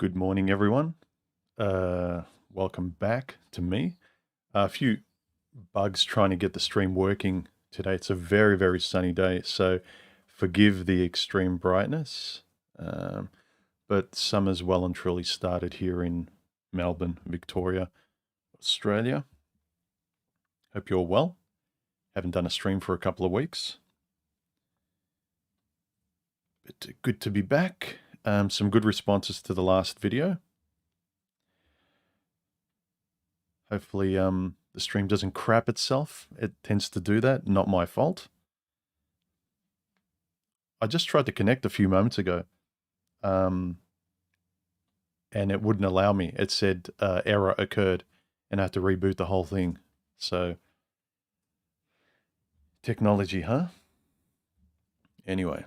Good morning, everyone. Welcome back to me. A few bugs trying to get the stream working today. It's a very, very sunny day, so forgive the extreme brightness. But summer's well and truly started here in Melbourne, Victoria, Australia. Hope you're well. Haven't done a stream for a couple of weeks. But good to be back. Some good responses to the last video. Hopefully the stream doesn't crap itself. It tends to do that, not my fault. I just tried to connect a few moments ago and it wouldn't allow me. It said error occurred and I had to reboot the whole thing. So technology, huh? Anyway,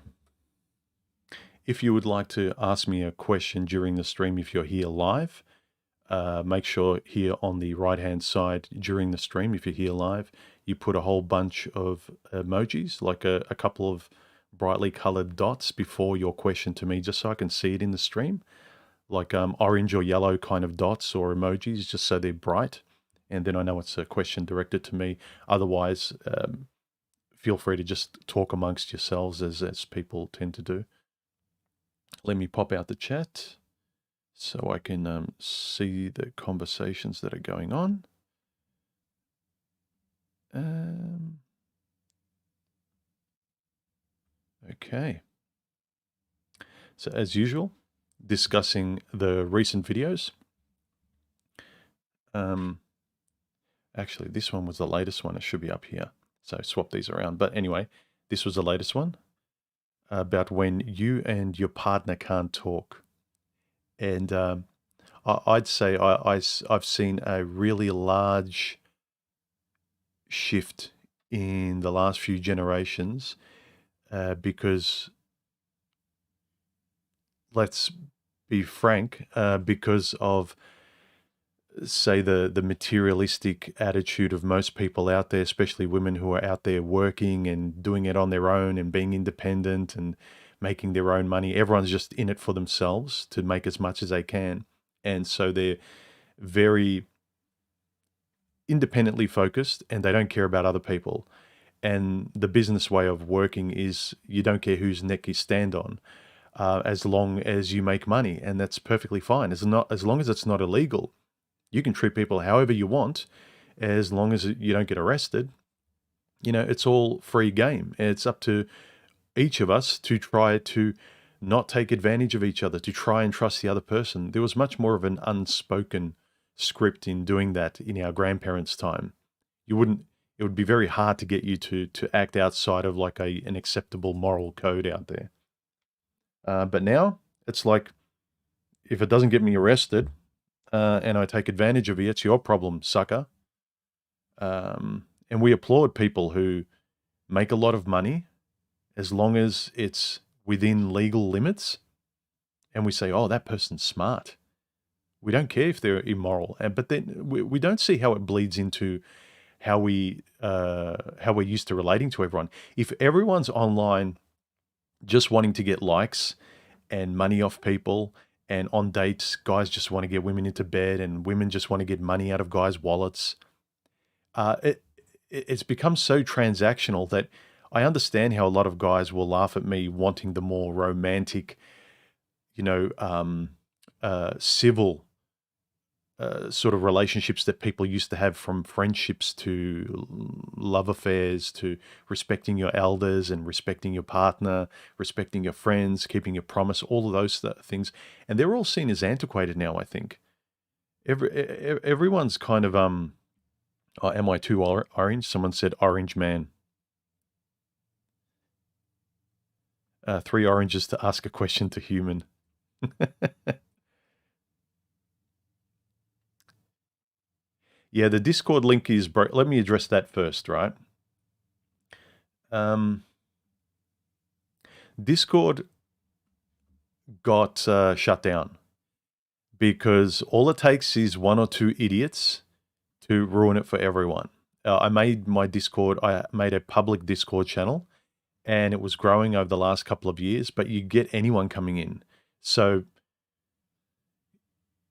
if you would like to ask me a question during the stream, if you're here live, make sure here on the right hand side during the stream, if you're here live, you put a whole bunch of emojis, like a couple of brightly colored dots before your question to me, just so I can see it in the stream, like orange or yellow kind of dots or emojis, just so they're bright. And then I know it's a question directed to me. Otherwise, feel free to just talk amongst yourselves as people tend to do. Let me pop out the chat so I can see the conversations that are going on. Okay. So as usual, discussing the recent videos. Actually, this one was the latest one. It should be up here. So swap these around. But anyway, this was the latest one about when you and your partner can't talk. And I'd say I've seen a really large shift in the last few generations because, let's be frank, because of, say, the materialistic attitude of most people out there, especially women who are out there working and doing it on their own and being independent and making their own money. Everyone's just in it for themselves to make as much as they can. And so they're very independently focused and they don't care about other people. And the business way of working is you don't care whose neck you stand on, as long as you make money. And that's perfectly fine. As long as it's not illegal. You can treat people however you want, as long as you don't get arrested. You know, it's all free game. It's up to each of us to try to not take advantage of each other, to try and trust the other person. There was much more of an unspoken script in doing that in our grandparents' time. It would be very hard to get you to act outside of like an acceptable moral code out there. But now it's like, if it doesn't get me arrested, and I take advantage of it, it's your problem, sucker. And we applaud people who make a lot of money as long as it's within legal limits. And we say, oh, that person's smart. We don't care if they're immoral. But then we don't see how it bleeds into how we're used to relating to everyone. If everyone's online just wanting to get likes and money off people, and on dates, guys just want to get women into bed and women just want to get money out of guys' wallets. It's become so transactional that I understand how a lot of guys will laugh at me wanting the more romantic, civil sort of relationships that people used to have, from friendships to love affairs to respecting your elders and respecting your partner, respecting your friends, keeping your promise, all of those things. And they're all seen as antiquated now, I think. Everyone's kind of, oh, am I too orange? Someone said orange man. 3 oranges to ask a question to human. Yeah, the Discord link is broke. Let me address that first, right? Discord got shut down because all it takes is 1 or 2 idiots to ruin it for everyone. I made a public Discord channel, and it was growing over the last couple of years, but you get anyone coming in. So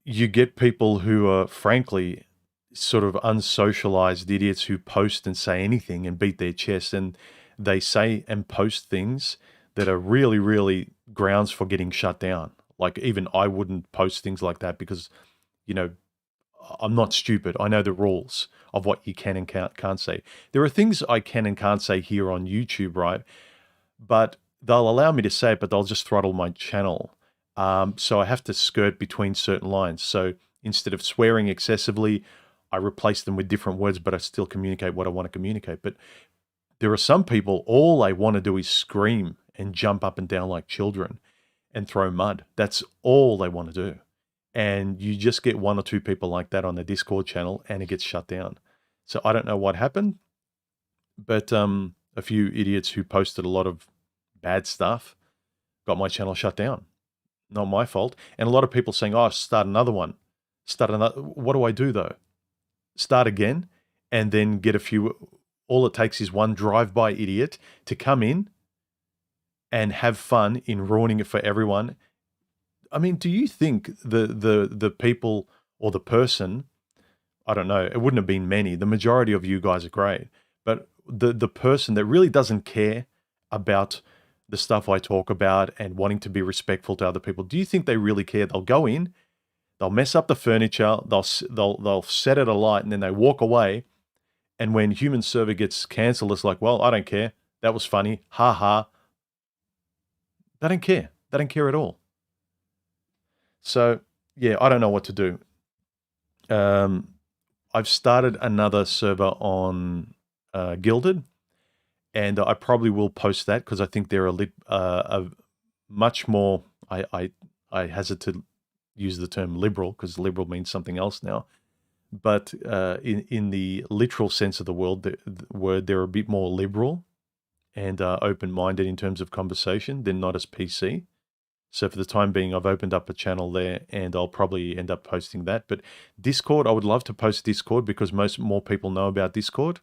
you get people who are frankly sort of unsocialized idiots who post and say anything and beat their chest, and they say and post things that are really, really grounds for getting shut down. Like even I wouldn't post things like that because, you know, I'm not stupid. I know the rules of what you can and can't say. There are things I can and can't say here on YouTube, right? But they'll allow me to say it, but they'll just throttle my channel. So I have to skirt between certain lines. So instead of swearing excessively, I replace them with different words, but I still communicate what I want to communicate. But there are some people, all they want to do is scream and jump up and down like children and throw mud. That's all they want to do. And you just get one or two people like that on the Discord channel and it gets shut down. So I don't know what happened, but a few idiots who posted a lot of bad stuff got my channel shut down. Not my fault. And a lot of people saying, oh, start another one. Start another. What do I do though? Start again and then get a few. All it takes is one drive-by idiot to come in and have fun in ruining it for everyone. I mean, do you think the people or the person, I don't know, it wouldn't have been many. The majority of you guys are great. But the person that really doesn't care about the stuff I talk about and wanting to be respectful to other people, do you think they really care? They'll go in, they'll mess up the furniture, they'll set it alight, and then they walk away. And when human server gets cancelled, it's like, well, I don't care. That was funny. Ha ha. They don't care. They don't care at all. So, yeah, I don't know what to do. I've started another server on Gilded, and I probably will post that because I think they're a much more, I hesitate to use the term liberal because liberal means something else now. But in the literal sense of the word, they're a bit more liberal and open-minded in terms of conversation. They're not as PC. So for the time being, I've opened up a channel there and I'll probably end up posting that. But Discord, I would love to post Discord because more people know about Discord.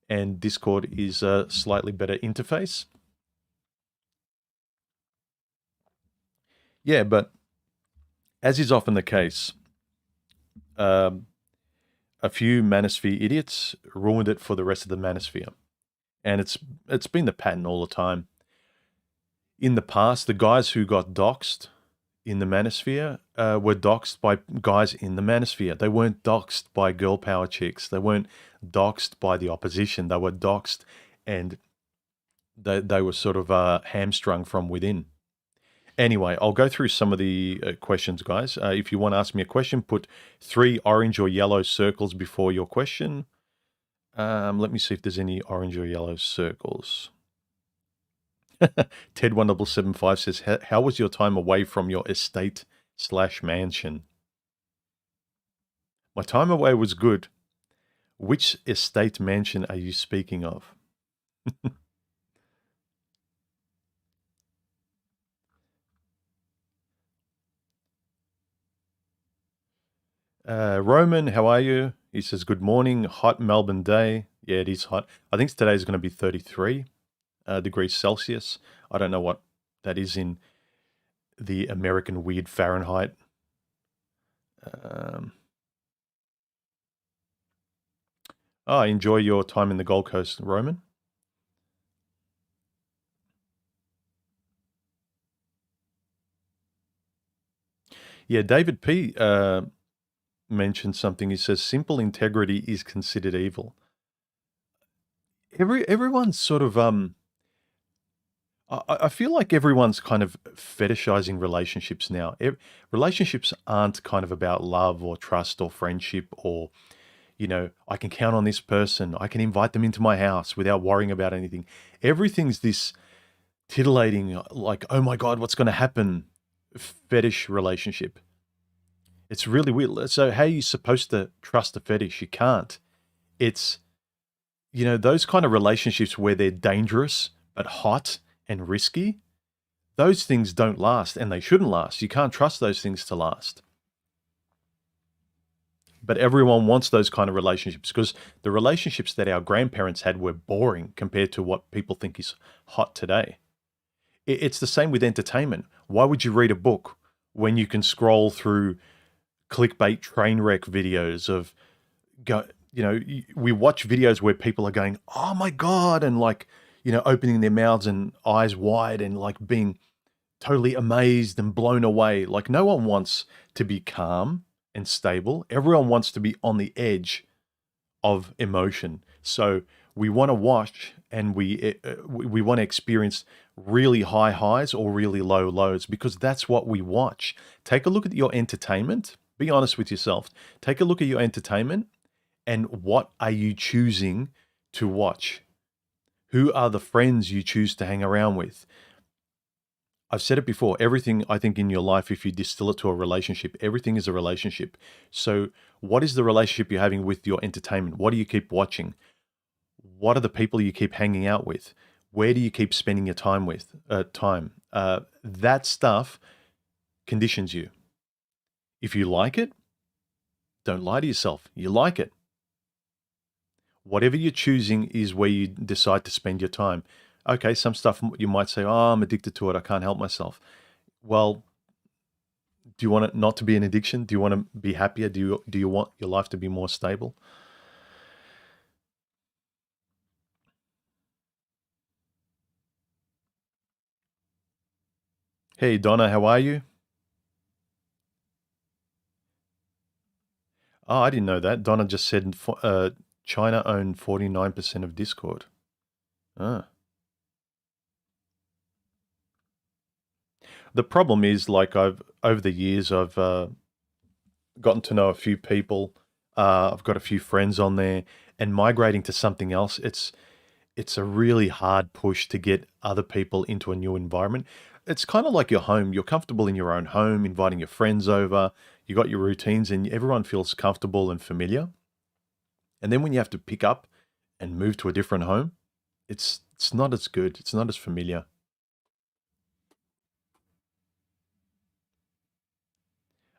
And Discord is a slightly better interface. Yeah, but as is often the case, a few manosphere idiots ruined it for the rest of the manosphere. And it's been the pattern all the time. In the past, the guys who got doxxed in the manosphere were doxxed by guys in the manosphere. They weren't doxxed by girl power chicks. They weren't doxxed by the opposition. They were doxxed and they were sort of hamstrung from within. Anyway, I'll go through some of the questions, guys. If you want to ask me a question, put 3 orange or yellow circles before your question. Let me see if there's any orange or yellow circles. Ted1775 says, how was your time away from your estate/mansion? My time away was good. Which estate mansion are you speaking of? Roman, how are you? He says, good morning. Hot Melbourne day. Yeah, it is hot. I think today's going to be 33 degrees Celsius. I don't know what that is in the American weird Fahrenheit. Enjoy your time in the Gold Coast, Roman. Yeah, David P. mentioned something. He says, simple integrity is considered evil. Everyone's sort of... I feel like everyone's kind of fetishizing relationships now. Relationships aren't kind of about love or trust or friendship or, you know, I can count on this person. I can invite them into my house without worrying about anything. Everything's this titillating, like, oh my God, what's going to happen? Fetish relationship. It's really weird. So how are you supposed to trust a fetish? You can't. It's, you know, those kind of relationships where they're dangerous but hot and risky, those things don't last and they shouldn't last. You can't trust those things to last. But everyone wants those kind of relationships because the relationships that our grandparents had were boring compared to what people think is hot today. It's the same with entertainment. Why would you read a book when you can scroll through clickbait train wreck videos of we watch videos where people are going, "Oh my God," and like, opening their mouths and eyes wide and like being totally amazed and blown away. Like no one wants to be calm and stable. Everyone wants to be on the edge of emotion. So we want to watch and we want to experience really high highs or really low lows because that's what we watch. Take a look at your entertainment. Be honest with yourself. Take a look at your entertainment and what are you choosing to watch? Who are the friends you choose to hang around with? I've said it before, everything I think in your life, if you distill it to a relationship, everything is a relationship. So what is the relationship you're having with your entertainment? What do you keep watching? What are the people you keep hanging out with? Where do you keep spending your time with? That stuff conditions you. If you like it, don't lie to yourself. You like it. Whatever you're choosing is where you decide to spend your time. Okay, some stuff you might say, oh, I'm addicted to it. I can't help myself. Well, do you want it not to be an addiction? Do you want to be happier? Do you want your life to be more stable? Hey, Donna, how are you? Oh, I didn't know that. Donna just said China owned 49% of Discord. Ah. The problem is, like, over the years, I've gotten to know a few people. I've got a few friends on there, and migrating to something else, it's a really hard push to get other people into a new environment. It's kind of like your home. You're comfortable in your own home, inviting your friends over. You got your routines, and everyone feels comfortable and familiar. And then when you have to pick up and move to a different home, it's not as good. It's not as familiar.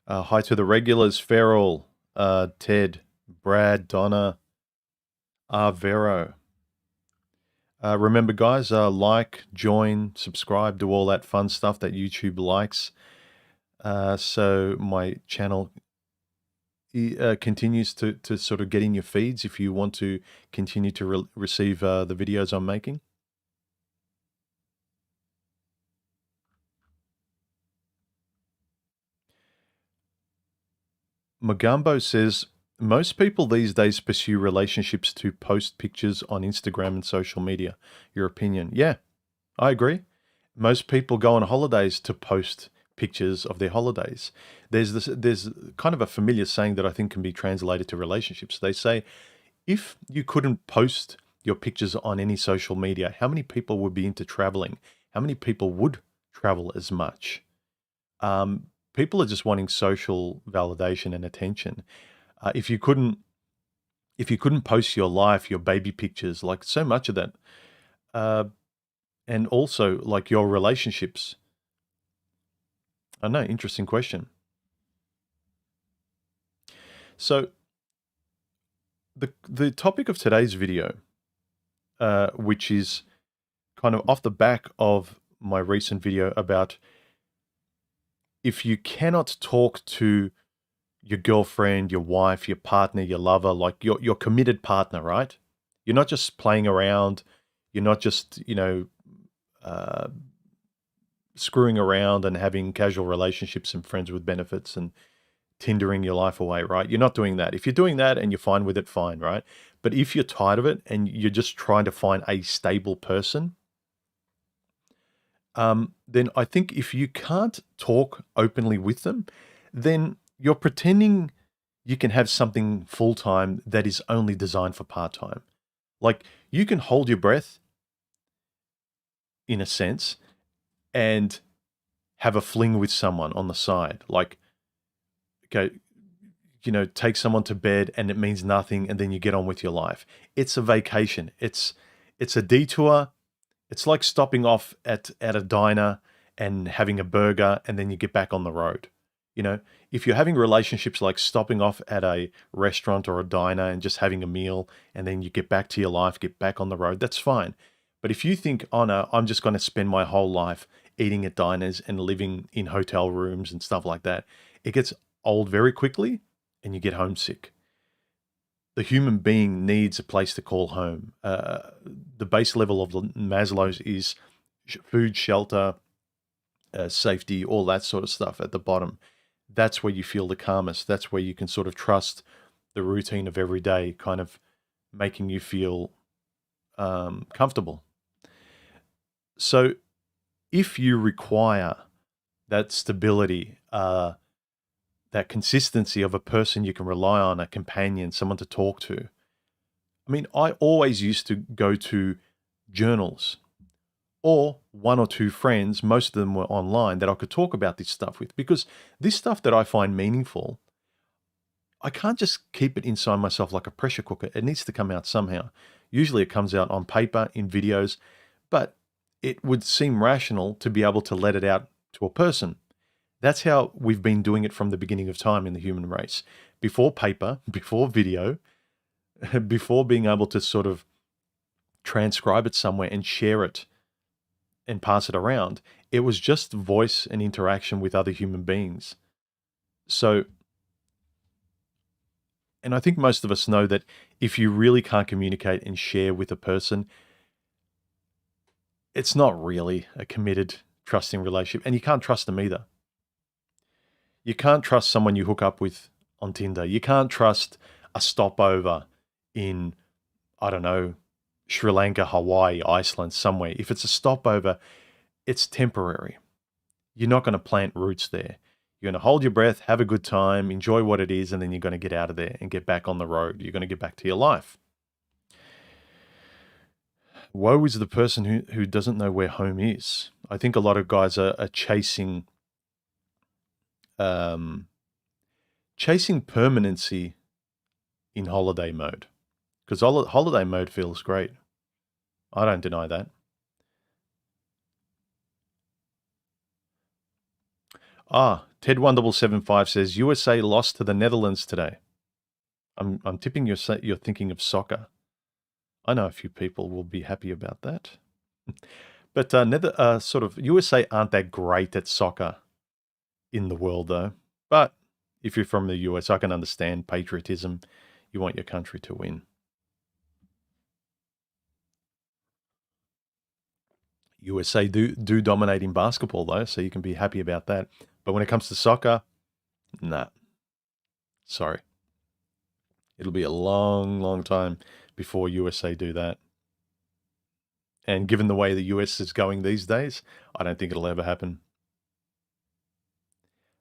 Hi to the regulars, Farrell, Ted, Brad, Donna, Vero. Remember, guys, like, join, subscribe, do all that fun stuff that YouTube likes. So my channel continues to sort of get in your feeds if you want to continue to receive the videos I'm making. Magambo says, most people these days pursue relationships to post pictures on Instagram and social media. Your opinion? Yeah, I agree. Most people go on holidays to post pictures of their holidays. There's kind of a familiar saying that I think can be translated to relationships. They say, if you couldn't post your pictures on any social media, how many people would be into traveling? How many people would travel as much? People are just wanting social validation and attention. If you couldn't post your life, your baby pictures, like so much of that, and also like your relationships. I know, interesting question. So the topic of today's video, which is kind of off the back of my recent video about if you cannot talk to your girlfriend, your wife, your partner, your lover, like your committed partner, right? You're not just playing around. You're not just, uh, screwing around and having casual relationships and friends with benefits and Tindering your life away, right? You're not doing that. If you're doing that and you're fine with it, fine, right? But if you're tired of it and you're just trying to find a stable person, then I think if you can't talk openly with them, then you're pretending you can have something full time that is only designed for part time. Like you can hold your breath in a sense and have a fling with someone on the side. Like, okay, take someone to bed and it means nothing and then you get on with your life. It's a vacation. It's a detour. It's like stopping off at a diner and having a burger and then you get back on the road. If you're having relationships like stopping off at a restaurant or a diner and just having a meal and then you get back to your life, get back on the road, that's fine. But if you think, oh no, I'm just going to spend my whole life eating at diners and living in hotel rooms and stuff like that, it gets old very quickly and you get homesick. The human being needs a place to call home. The base level of Maslow's is food, shelter, safety, all that sort of stuff at the bottom. That's where you feel the calmest. That's where you can sort of trust the routine of every day, kind of making you feel comfortable. So if you require that stability, that consistency of a person you can rely on, a companion, someone to talk to. I mean, I always used to go to journals or one or two friends, most of them were online, that I could talk about this stuff with, because this stuff that I find meaningful, I can't just keep it inside myself like a pressure cooker. It needs to come out somehow. Usually it comes out on paper, in videos, but it would seem rational to be able to let it out to a person. That's how we've been doing it from the beginning of time in the human race. Before paper, before video, before being able to sort of transcribe it somewhere and share it and pass it around, it was just voice and interaction with other human beings. So, and I think most of us know that if you really can't communicate and share with a person, it's not really a committed, trusting relationship. And you can't trust them either. You can't trust someone you hook up with on Tinder. You can't trust a stopover in, I don't know, Sri Lanka, Hawaii, Iceland, somewhere. If it's a stopover, it's temporary. You're not going to plant roots there. You're going to hold your breath, have a good time, enjoy what it is, and then you're going to get out of there and get back on the road. You're going to get back to your life. Woe is the person who doesn't know where home is. I think a lot of guys are chasing permanency in holiday mode, because holiday mode feels great. I don't deny that. Ted1775 says USA lost to the Netherlands today. I'm tipping you're thinking of soccer. I know a few people will be happy about that. But sort of USA aren't that great at soccer in the world, though. But if you're from the US, I can understand patriotism. You want your country to win. USA do dominate in basketball, though, so you can be happy about that. But when it comes to soccer, nah. Sorry. It'll be a long, long time before USA do that. And given the way the US is going these days, I don't think it'll ever happen.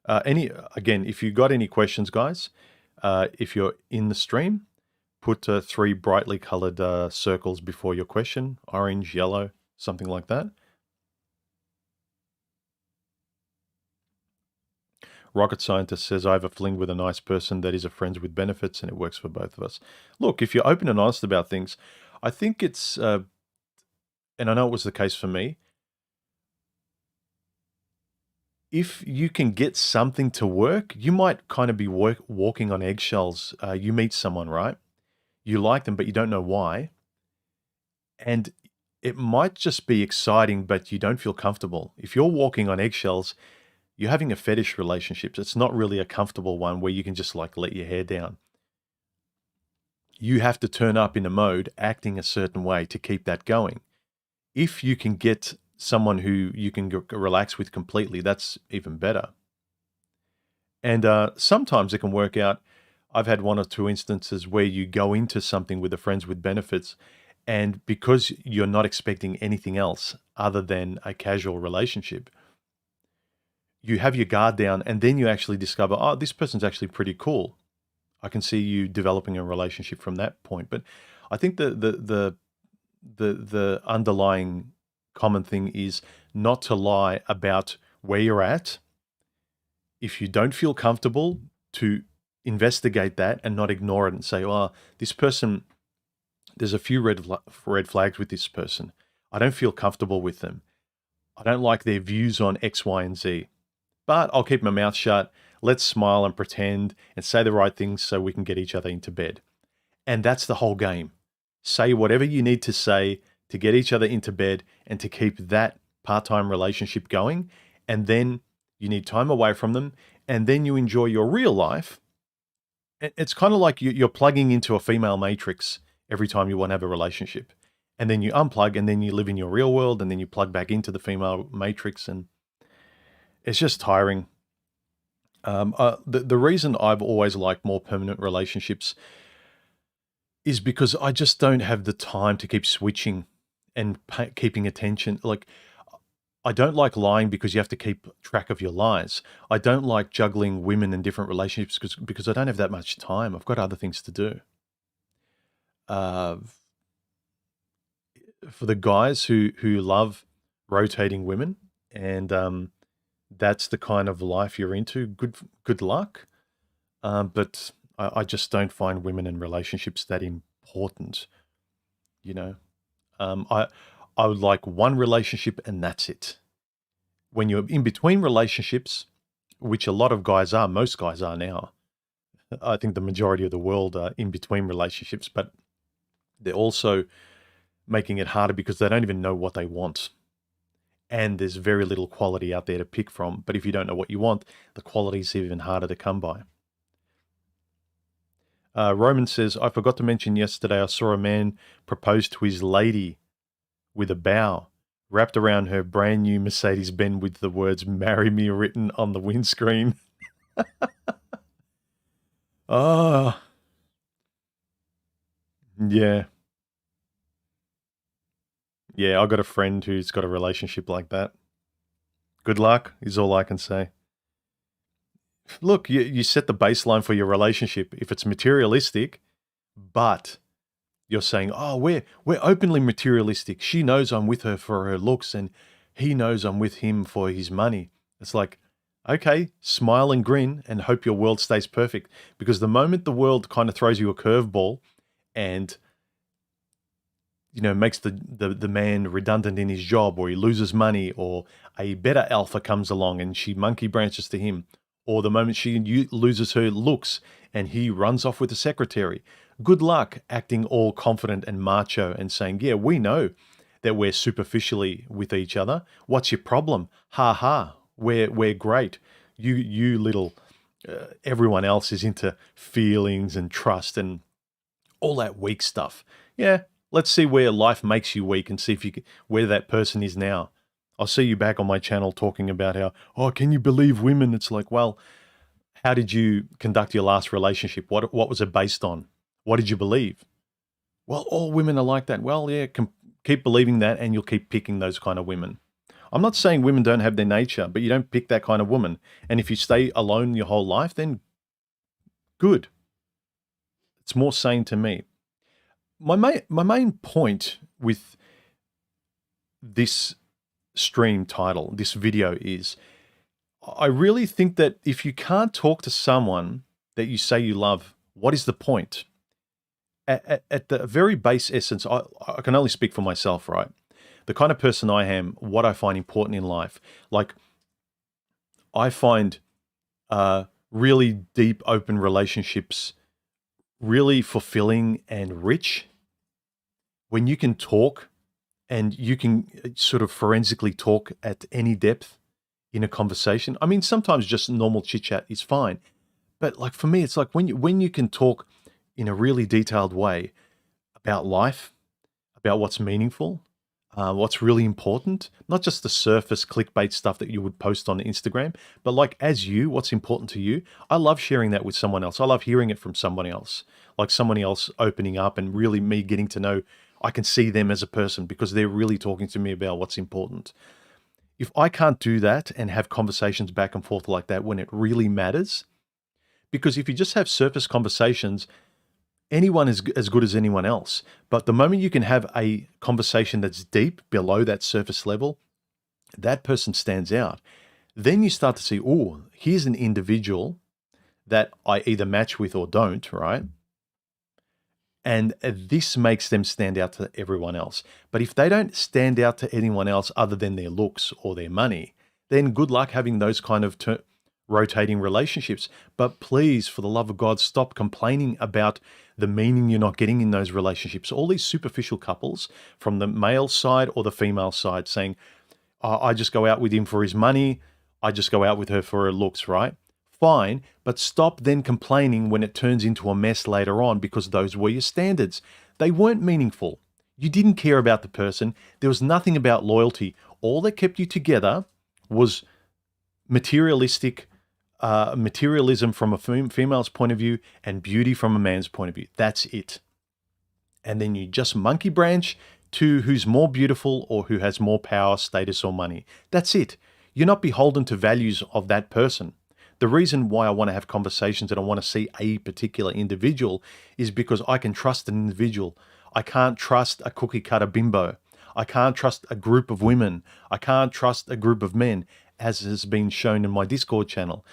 Again, if you got any questions, guys, if you're in the stream, put 3 brightly colored circles before your question, orange, yellow, something like that. Rocket Scientist says, I have a fling with a nice person that is a friends with benefits, and it works for both of us. Look, if you're open and honest about things, I think it's, and I know it was the case for me, if you can get something to work, you might kind of be walking on eggshells. You meet someone, right? You like them, but you don't know why. And it might just be exciting, but you don't feel comfortable. If you're walking on eggshells, you're having a fetish relationship. It's not really a comfortable one where you can just like let your hair down. You have to turn up in a mode, acting a certain way to keep that going. If you can get someone who you can relax with completely, that's even better. And sometimes it can work out. I've had 1 or 2 instances where you go into something with a friends with benefits, and because you're not expecting anything else other than a casual relationship, you have your guard down, and then you actually discover, oh, this person's actually pretty cool. I can see you developing a relationship from that point. But I think the underlying common thing is not to lie about where you're at. If you don't feel comfortable, to investigate that and not ignore it and say, oh, this person, there's a few red flags with this person. I don't feel comfortable with them. I don't like their views on X, Y, and Z. But I'll keep my mouth shut. Let's smile and pretend and say the right things so we can get each other into bed. And that's the whole game. Say whatever you need to say to get each other into bed and to keep that part-time relationship going. And then you need time away from them, and then you enjoy your real life, it's kind of like you're plugging into a female matrix every time you want to have a relationship. And then you unplug, and then you live in your real world, and then you plug back into the female matrix, and it's just tiring. The reason I've always liked more permanent relationships is because I just don't have the time to keep switching and keeping attention. Like, I don't like lying because you have to keep track of your lies. I don't like juggling women in different relationships because I don't have that much time. I've got other things to do. Uh, for the guys who love rotating women, and that's the kind of life you're into, good luck. But I just don't find women in relationships that important. You know, I would like one relationship and that's it. When you're in between relationships, which a lot of guys are, most guys are now. I think the majority of the world are in between relationships, but they're also making it harder because they don't even know what they want. And there's very little quality out there to pick from. But if you don't know what you want, the quality is even harder to come by. Roman says, I forgot to mention yesterday I saw a man propose to his lady with a bow wrapped around her brand new Mercedes-Benz with the words "Marry Me" written on the windscreen. Oh, yeah. Yeah, I got a friend who's got a relationship like that. Good luck is all I can say. Look, you set the baseline for your relationship. If it's materialistic, but you're saying, oh, we're openly materialistic. She knows I'm with her for her looks, and he knows I'm with him for his money. It's like, okay, smile and grin and hope your world stays perfect. Because the moment the world kind of throws you a curveball and makes the man redundant in his job, or he loses money, or a better alpha comes along and she monkey branches to him, or the moment she loses her looks and he runs off with the secretary. Good luck acting all confident and macho and saying, yeah, we know that we're superficially with each other. What's your problem? Ha ha, we're great. You little, everyone else is into feelings and trust and all that weak stuff. Yeah, let's see where life makes you weak and see if where that person is now. I'll see you back on my channel talking about how, oh, can you believe women? It's like, well, how did you conduct your last relationship? What was it based on? What did you believe? Well, all women are like that. Well, yeah, keep believing that and you'll keep picking those kind of women. I'm not saying women don't have their nature, but you don't pick that kind of woman. And if you stay alone your whole life, then good. It's more sane to me. My main point with this stream title, this video, is I really think that if you can't talk to someone that you say you love, what is the point? At the very base essence, I can only speak for myself, right? The kind of person I am, what I find important in life, like I find really deep, open relationships really fulfilling and rich when you can talk and you can sort of forensically talk at any depth in a conversation. I mean, sometimes just normal chit chat is fine, but like for me, it's like when you can talk in a really detailed way about life, about what's meaningful, what's really important, not just the surface clickbait stuff that you would post on Instagram, but like as you, what's important to you. I love sharing that with someone else. I love hearing it from someone else, like somebody else opening up and really me getting to know, I can see them as a person because they're really talking to me about what's important. If I can't do that and have conversations back and forth like that when it really matters, because if you just have surface conversations, anyone is as good as anyone else. But the moment you can have a conversation that's deep below that surface level, that person stands out. Then you start to see, oh, here's an individual that I either match with or don't, right? And this makes them stand out to everyone else. But if they don't stand out to anyone else other than their looks or their money, then good luck having those kind of rotating relationships. But please, for the love of God, stop complaining about the meaning you're not getting in those relationships. All these superficial couples from the male side or the female side saying, oh, I just go out with him for his money. I just go out with her for her looks, right? fine, but stop then complaining when it turns into a mess later on, because those were your standards. They weren't meaningful. You didn't care about the person. There was nothing about loyalty. All that kept you together was materialism from a female's point of view and beauty from a man's point of view. That's it. And then you just monkey branch to who's more beautiful or who has more power, status, or money. That's it. You're not beholden to values of that person. The reason why I want to have conversations and I want to see a particular individual is because I can trust an individual. I can't trust a cookie cutter bimbo. I can't trust a group of women. I can't trust a group of men, as has been shown in my Discord channel.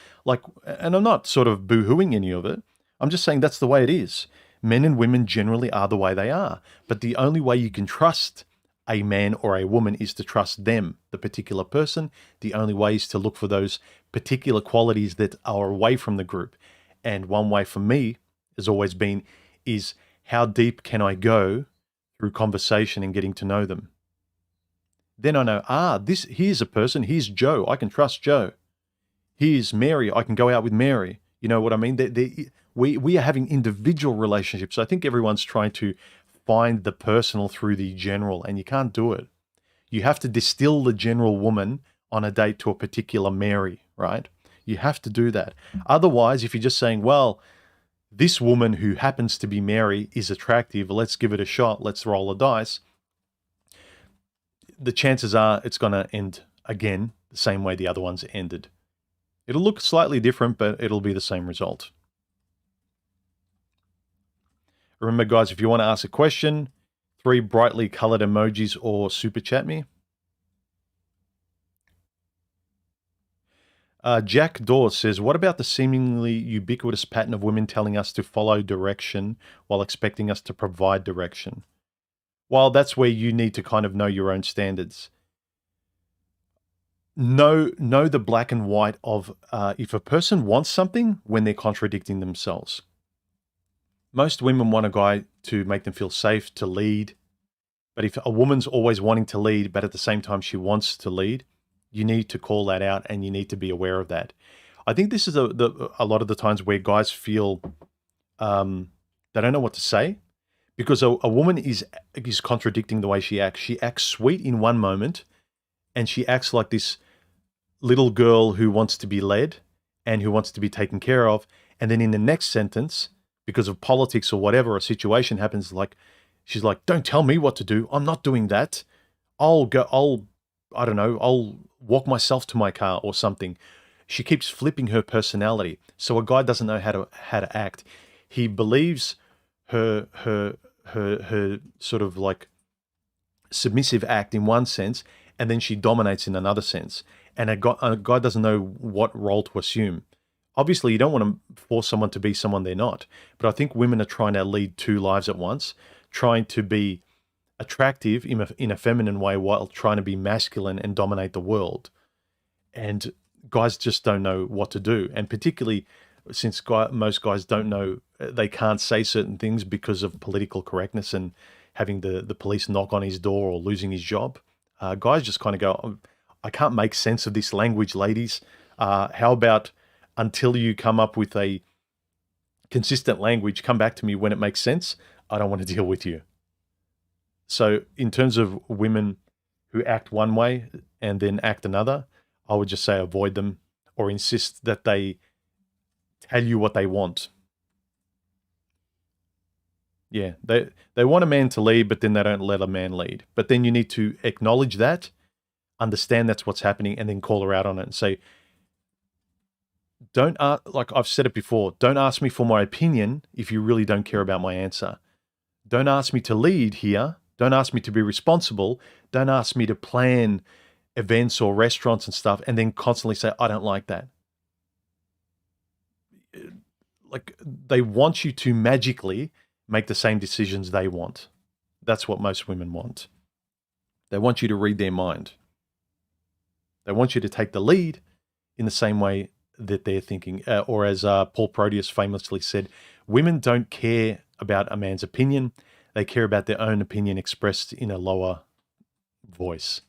And I'm not sort of boo-hooing any of it. I'm just saying that's the way it is. Men and women generally are the way they are. But the only way you can trust a man or a woman is to trust them, the particular person. The only way is to look for those particular qualities that are away from the group. And one way for me has always been is how deep can I go through conversation and getting to know them? Then I know, here's a person, here's Joe, I can trust Joe. Here's Mary, I can go out with Mary. You know what I mean? We are having individual relationships. I think everyone's trying to find the personal through the general, and you can't do it. You have to distill the general woman on a date to a particular Mary, right? You have to do that. Otherwise, if you're just saying, well, this woman who happens to be Mary is attractive, let's give it a shot, let's roll the dice, the chances are it's going to end again the same way the other ones ended. It'll look slightly different, but it'll be the same result. Remember, guys, if you want to ask a question, 3 brightly colored emojis or super chat me. Jack Dawes says, what about the seemingly ubiquitous pattern of women telling us to follow direction while expecting us to provide direction? Well, that's where you need to kind of know your own standards. Know the black and white of if a person wants something when they're contradicting themselves. Most women want a guy to make them feel safe, to lead. But if a woman's always wanting to lead, but at the same time she wants to lead, you need to call that out and you need to be aware of that. I think this is a lot of the times where guys feel they don't know what to say, because a woman is contradicting the way she acts. She acts sweet in one moment and she acts like this little girl who wants to be led and who wants to be taken care of. And then in the next sentence, because of politics or whatever, a situation happens, like she's like, don't tell me what to do. I'm not doing that. I'll walk myself to my car or something. She keeps flipping her personality. So a guy doesn't know how to act. He believes her sort of like submissive act in one sense, and then she dominates in another sense. And a guy doesn't know what role to assume. Obviously, you don't want to force someone to be someone they're not. But I think women are trying to lead 2 lives at once, trying to be attractive in a feminine way while trying to be masculine and dominate the world. And guys just don't know what to do. And particularly since most guys don't know, they can't say certain things because of political correctness and having the police knock on his door or losing his job. Guys just kind of go, I can't make sense of this language, ladies. How about until you come up with a consistent language, come back to me when it makes sense. I don't want to deal with you. So in terms of women who act one way and then act another, I would just say avoid them or insist that they tell you what they want. Yeah, they want a man to lead, but then they don't let a man lead. But then you need to acknowledge that, understand that's what's happening, and then call her out on it and say, don't like I've said it before, don't ask me for my opinion if you really don't care about my answer. Don't ask me to lead here. Don't ask me to be responsible. Don't ask me to plan events or restaurants and stuff and then constantly say, I don't like that. Like they want you to magically make the same decisions they want. That's what most women want. They want you to read their mind. They want you to take the lead in the same way that they're thinking. Or as Paul Proteus famously said, women don't care about a man's opinion. They care about their own opinion expressed in a lower voice.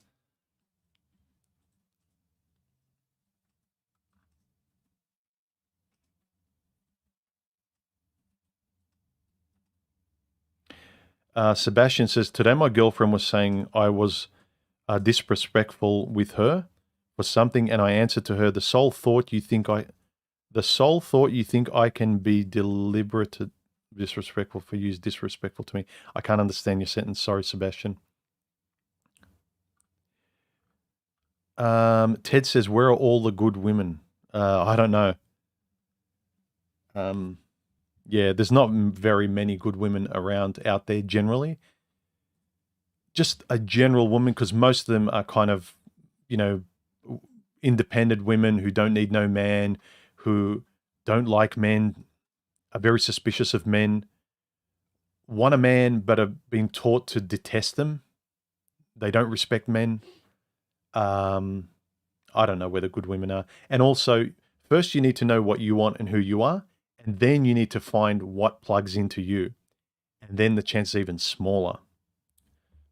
Sebastian says, today my girlfriend was saying I was disrespectful with her for something, and I answered to her, the sole thought you think I can be deliberate disrespectful for you is disrespectful to me. I can't understand your sentence. Sorry, Sebastian. Ted says, where are all the good women? I don't know. Yeah, there's not very many good women around out there generally. Just a general woman, because most of them are kind of, independent women who don't need no man, who don't like men, are very suspicious of men, want a man but are being taught to detest them. They don't respect men. I don't know where the good women are. And also, first you need to know what you want and who you are, and then you need to find what plugs into you. And then the chance is even smaller.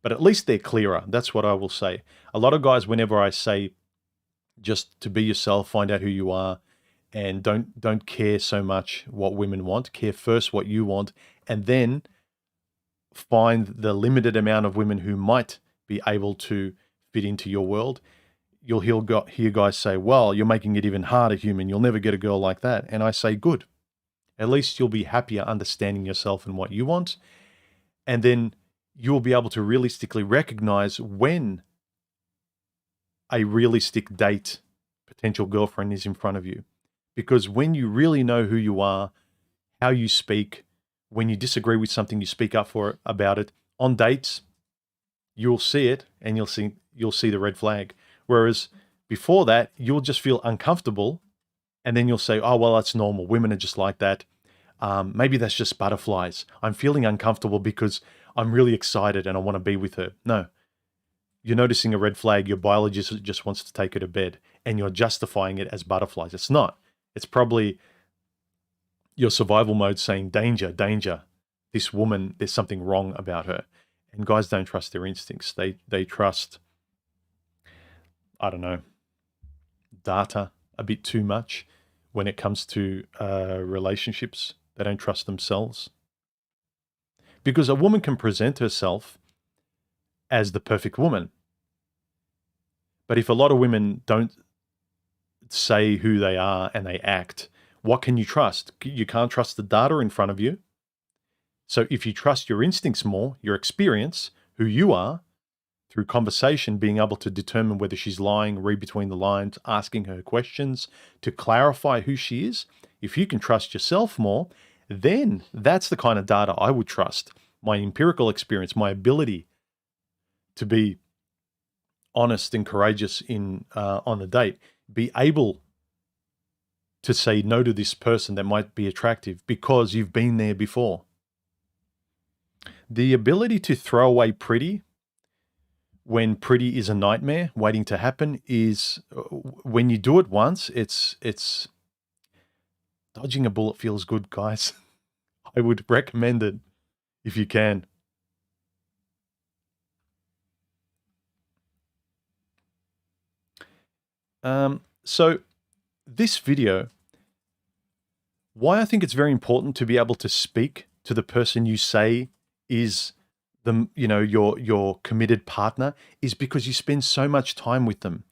But at least they're clearer. That's what I will say. A lot of guys, whenever I say just to be yourself, find out who you are, and don't care so much what women want. Care first what you want, and then find the limited amount of women who might be able to fit into your world. You'll hear guys say, well, you're making it even harder, human. You'll never get a girl like that. And I say, good. At least you'll be happier understanding yourself and what you want. And then you'll be able to realistically recognize when a realistic date, potential girlfriend is in front of you. Because when you really know who you are, how you speak, when you disagree with something, you speak up about it. On dates, you'll see it and you'll see the red flag. Whereas before that, you'll just feel uncomfortable, and then you'll say, oh, well, that's normal. Women are just like that. Maybe that's just butterflies. I'm feeling uncomfortable because I'm really excited and I want to be with her. No, you're noticing a red flag. Your biologist just wants to take her to bed, and you're justifying it as butterflies. It's not. It's probably your survival mode saying, danger, danger. This woman, there's something wrong about her. And guys don't trust their instincts. They trust, I don't know, data a bit too much when it comes to relationships. They don't trust themselves. Because a woman can present herself as the perfect woman. But if a lot of women don't say who they are and they act, what can you trust? You can't trust the data in front of you. So if you trust your instincts more, your experience, who you are, through conversation, being able to determine whether she's lying, read between the lines, asking her questions to clarify who she is. If you can trust yourself more, then that's the kind of data I would trust. My empirical experience, my ability to be honest and courageous on a date, be able to say no to this person that might be attractive because you've been there before. The ability to throw away pretty when pretty is a nightmare waiting to happen is, when you do it once, it's dodging a bullet feels good, guys. I would recommend it if you can. So this video, why I think it's very important to be able to speak to the person you say is your committed partner, is because you spend so much time with them.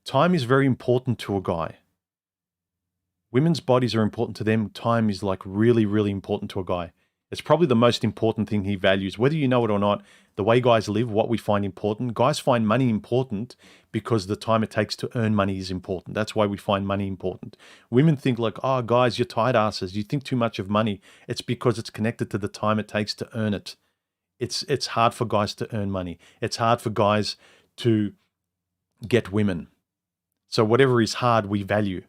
Time is very important to a guy. Women's bodies are important to them. Time is like really, really important to a guy. It's probably the most important thing he values. Whether you know it or not, the way guys live, what we find important, guys find money important because the time it takes to earn money is important. That's why we find money important. Women think like, oh, guys, you're tight asses. You think too much of money. It's because it's connected to the time it takes to earn it. It's hard for guys to earn money. It's hard for guys to get women. So whatever is hard, we value.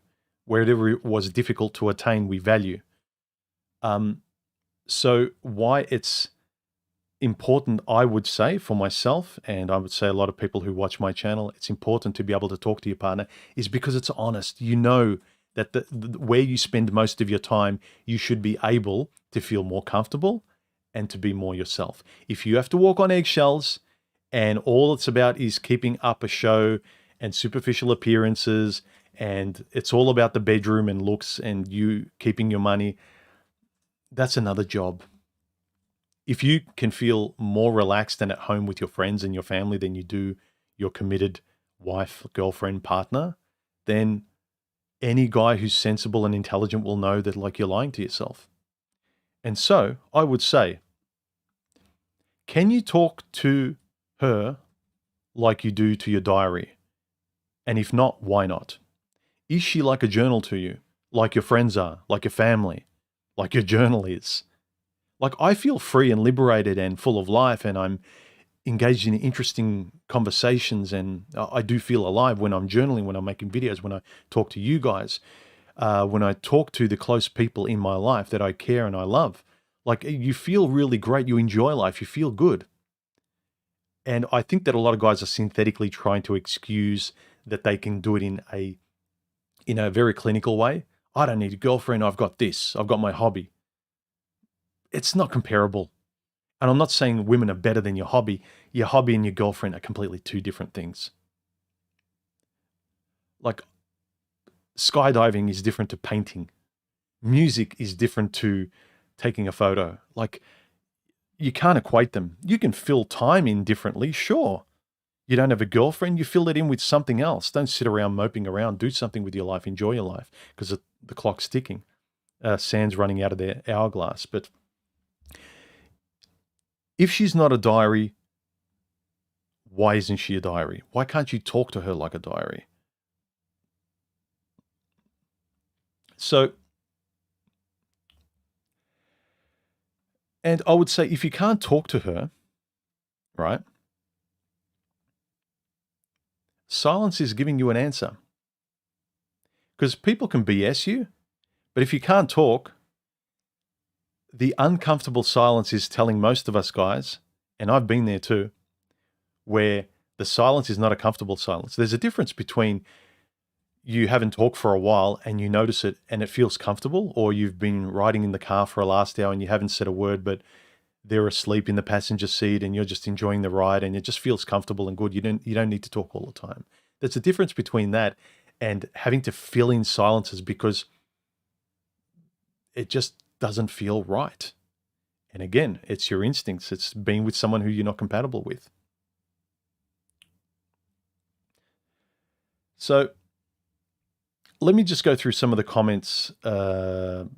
Wherever it was difficult to attain, we value. So why it's important, I would say, for myself, and I would say a lot of people who watch my channel, it's important to be able to talk to your partner, is because it's honest. You know that where you spend most of your time, you should be able to feel more comfortable and to be more yourself. If you have to walk on eggshells and all it's about is keeping up a show and superficial appearances, and it's all about the bedroom and looks and you keeping your money, that's another job. If you can feel more relaxed and at home with your friends and your family than you do your committed wife, girlfriend, partner, then any guy who's sensible and intelligent will know that, like, you're lying to yourself. And so I would say, can you talk to her like you do to your diary? And if not, why not? Is she like a journal to you? Like your friends are, like your family, like your journal is? Like, I feel free and liberated and full of life, and I'm engaged in interesting conversations, and I do feel alive when I'm journaling, when I'm making videos, when I talk to you guys, when I talk to the close people in my life that I care and I love. Like, you feel really great. You enjoy life. You feel good. And I think that a lot of guys are synthetically trying to excuse that they can do it in a very clinical way. I don't need a girlfriend. I've got this. I've got my hobby. It's not comparable. And I'm not saying women are better than your hobby. Your hobby and your girlfriend are completely two different things. Like, skydiving is different to painting. Music is different to taking a photo. Like, you can't equate them. You can fill time in differently, sure. You don't have a girlfriend, you fill it in with something else. Don't sit around moping around. Do something with your life. Enjoy your life, because the clock's ticking. Sand's running out of their hourglass. But if she's not a diary, why isn't she a diary? Why can't you talk to her like a diary? So, and I would say, if you can't talk to her, right, silence is giving you an answer. Because people can BS you, but if you can't talk, the uncomfortable silence is telling most of us guys, and I've been there too, where the silence is not a comfortable silence. There's a difference between you haven't talked for a while and you notice it and it feels comfortable, or you've been riding in the car for a last hour and you haven't said a word, but they're asleep in the passenger seat and you're just enjoying the ride and it just feels comfortable and good. You don't need to talk all the time. There's a difference between that and having to fill in silences because it just doesn't feel right. And again, it's your instincts. It's being with someone who you're not compatible with. So let me just go through some of the comments that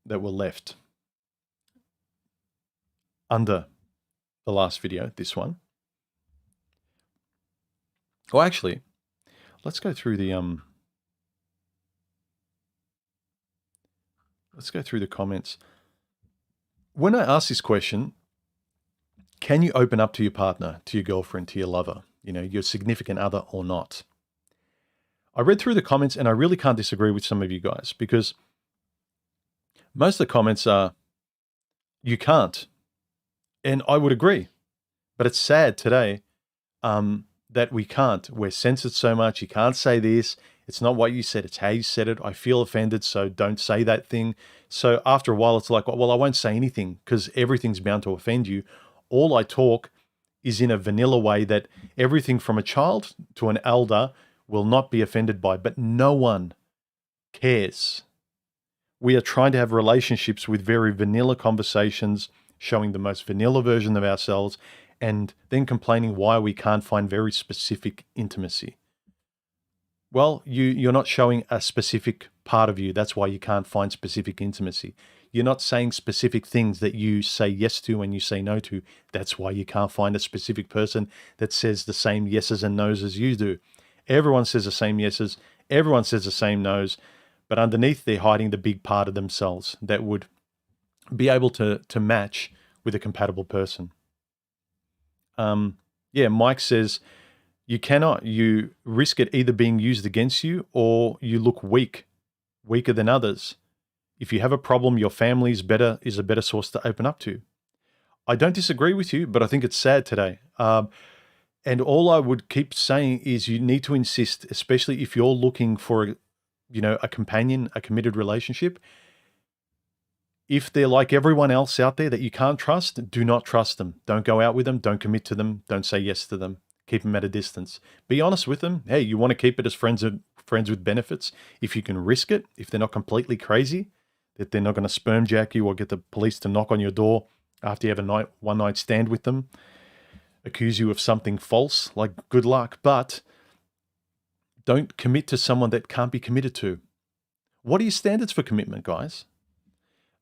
were left under the last video, this one. Well, actually, let's go through the comments. When I asked this question, can you open up to your partner, to your girlfriend, to your lover, your significant other or not? I read through the comments and I really can't disagree with some of you guys, because most of the comments are, you can't. And I would agree, but it's sad today that we can't. We're censored so much. You can't say this. It's not what you said. It's how you said it. I feel offended, so don't say that thing. So after a while, it's like, well, I won't say anything because everything's bound to offend you. All I talk is in a vanilla way that everything from a child to an elder will not be offended by, but no one cares. We are trying to have relationships with very vanilla conversations, showing the most vanilla version of ourselves, and then complaining why we can't find very specific intimacy. Well, you're not showing a specific part of you. That's why you can't find specific intimacy. You're not saying specific things that you say yes to and you say no to. That's why you can't find a specific person that says the same yeses and nos as you do. Everyone says the same yeses. Everyone says the same nos. But underneath, they're hiding the big part of themselves that would be able to match with a compatible person. Yeah, Mike says, you cannot. You risk it either being used against you or you look weaker than others. If you have a problem, your family is a better source to open up to. I don't disagree with you, but I think it's sad today. And all I would keep saying is you need to insist, especially if you're looking for, a companion, a committed relationship. If they're like everyone else out there that you can't trust, do not trust them. Don't go out with them. Don't commit to them. Don't say yes to them. Keep them at a distance. Be honest with them. Hey, you want to keep it as friends with benefits. If you can risk it, if they're not completely crazy, that they're not going to sperm jack you or get the police to knock on your door after you have a one night stand with them, accuse you of something false, like good luck, but don't commit to someone that can't be committed to. What are your standards for commitment, guys?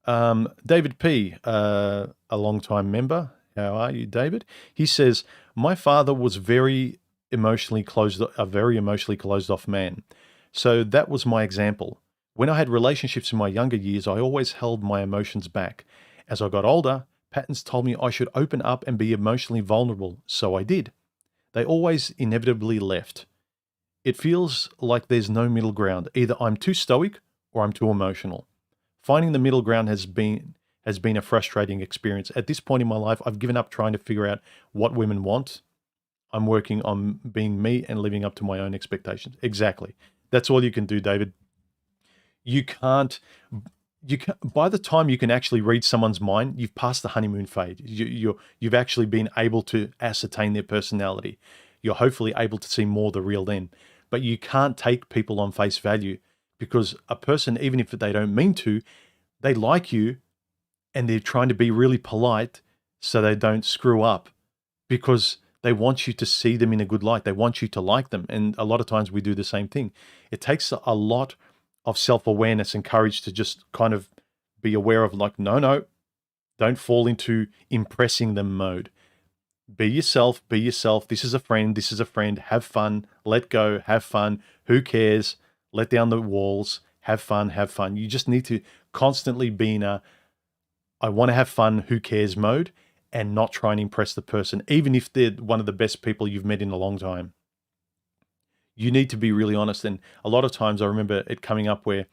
David P., a long-time member. How are you, David? He says, my father was a very emotionally closed off man. So that was my example. When I had relationships in my younger years, I always held my emotions back. As I got older, patterns told me I should open up and be emotionally vulnerable, so I did. They always inevitably left. It feels like there's no middle ground. Either I'm too stoic or I'm too emotional. Finding the middle ground has been a frustrating experience. At this point in my life, I've given up trying to figure out what women want. I'm working on being me and living up to my own expectations. Exactly. That's all you can do, David. You can't by the time you can actually read someone's mind, you've passed the honeymoon phase. You've actually been able to ascertain their personality. You're hopefully able to see more the real them. But you can't take people on face value, because a person, even if they don't mean to, they like you and they're trying to be really polite so they don't screw up, because they want you to see them in a good light. They want you to like them. And a lot of times we do the same thing. It takes a lot of self-awareness and courage to just kind of be aware of, like, no, don't fall into impressing them mode. Be yourself, be yourself. This is a friend, have fun, let go, have fun. Who cares? Let down the walls, have fun, have fun. You just need to constantly be in a, I want to have fun, who cares mode, and not try and impress the person, even if they're one of the best people you've met in a long time. You need to be really honest. And a lot of times I remember it coming up where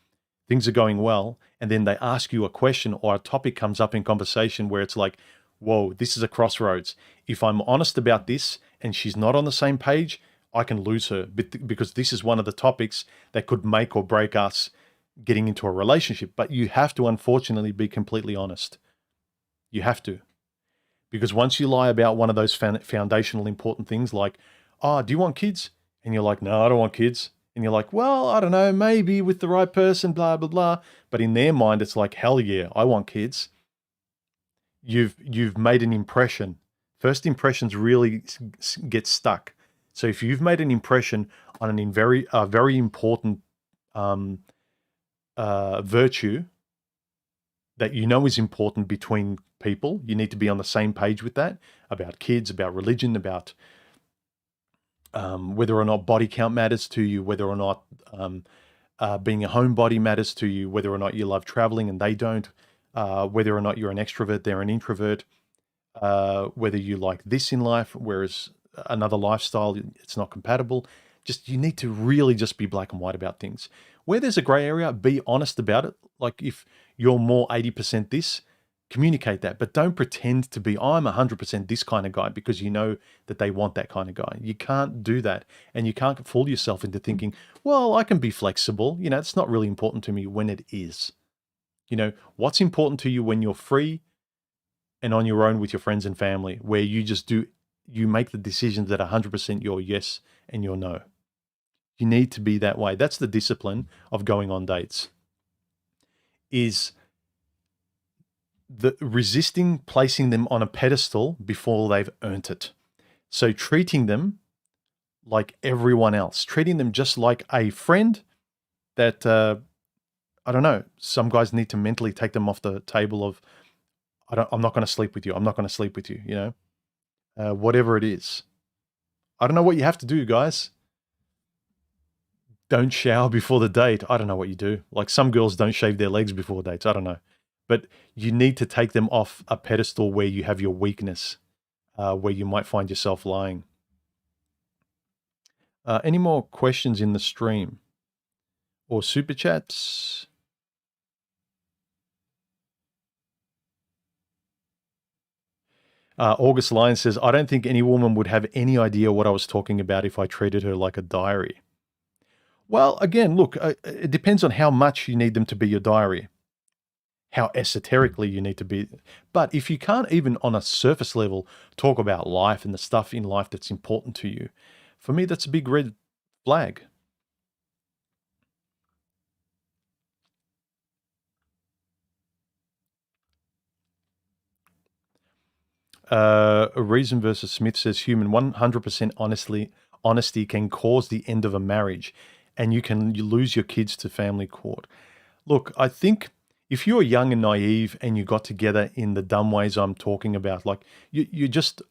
things are going well, and then they ask you a question or a topic comes up in conversation where it's like, whoa, this is a crossroads. If I'm honest about this and she's not on the same page, I can lose her, because this is one of the topics that could make or break us getting into a relationship. But you have to, unfortunately, be completely honest. You have to. Because once you lie about one of those foundational important things, like, oh, do you want kids? And you're like, no, I don't want kids. And you're like, well, I don't know, maybe with the right person, blah, blah, blah. But in their mind, it's like, hell yeah, I want kids. You've made an impression. First impressions really get stuck. So if you've made an impression on a very important virtue that you know is important between people, you need to be on the same page with that, about kids, about religion, about whether or not body count matters to you, whether or not being a homebody matters to you, whether or not you love traveling and they don't, whether or not you're an extrovert, they're an introvert, whether you like this in life, whereas another lifestyle, it's not compatible. Just, you need to really just be black and white about things. Where there's a gray area, be honest about it. Like, if you're more 80% this, communicate that, but don't pretend to be, I'm 100% this kind of guy, because you know that they want that kind of guy. You can't do that. And you can't fool yourself into thinking, well, I can be flexible. You know, it's not really important to me, when it is. You know, what's important to you when you're free and on your own with your friends and family, where you just you make the decisions that 100% your yes and your no. You need to be that way. That's the discipline of going on dates, is the resisting placing them on a pedestal before they've earned it. So treating them like everyone else, treating them just like a friend that, I don't know, some guys need to mentally take them off the table of, I'm not going to sleep with you. I'm not going to sleep with you, you know, whatever it is. I don't know what you have to do, guys. Don't shower before the date. I don't know what you do. Like, some girls don't shave their legs before dates. I don't know. But you need to take them off a pedestal where you have your weakness, where you might find yourself lying. Any more questions in the stream or super chats? August Lyon says, I don't think any woman would have any idea what I was talking about if I treated her like a diary. Well, again, look, it depends on how much you need them to be your diary, how esoterically you need to be. But if you can't even on a surface level talk about life and the stuff in life that's important to you, for me, that's a big red flag. Reason versus Smith says human 100% honesty can cause the end of a marriage, and you lose your kids to family court. Look, I think if you were young and naive and you got together in the dumb ways I'm talking about, like you just,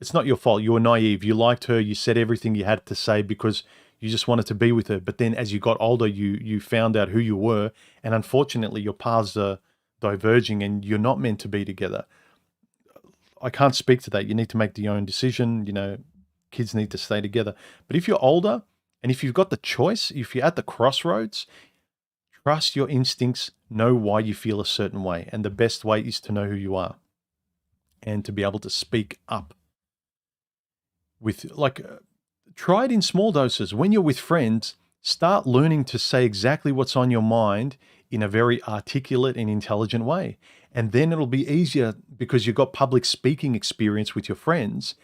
it's not your fault. You were naive. You liked her. You said everything you had to say because you just wanted to be with her. But then as you got older, you found out who you were, and unfortunately your paths are diverging and you're not meant to be together. I can't speak to that. You need to make your own decision. Kids need to stay together. But if you're older and if you've got the choice, if you're at the crossroads, trust your instincts, know why you feel a certain way. And the best way is to know who you are and to be able to speak up try it in small doses. When you're with friends, start learning to say exactly what's on your mind in a very articulate and intelligent way. And then it'll be easier because you've got public speaking experience with your friends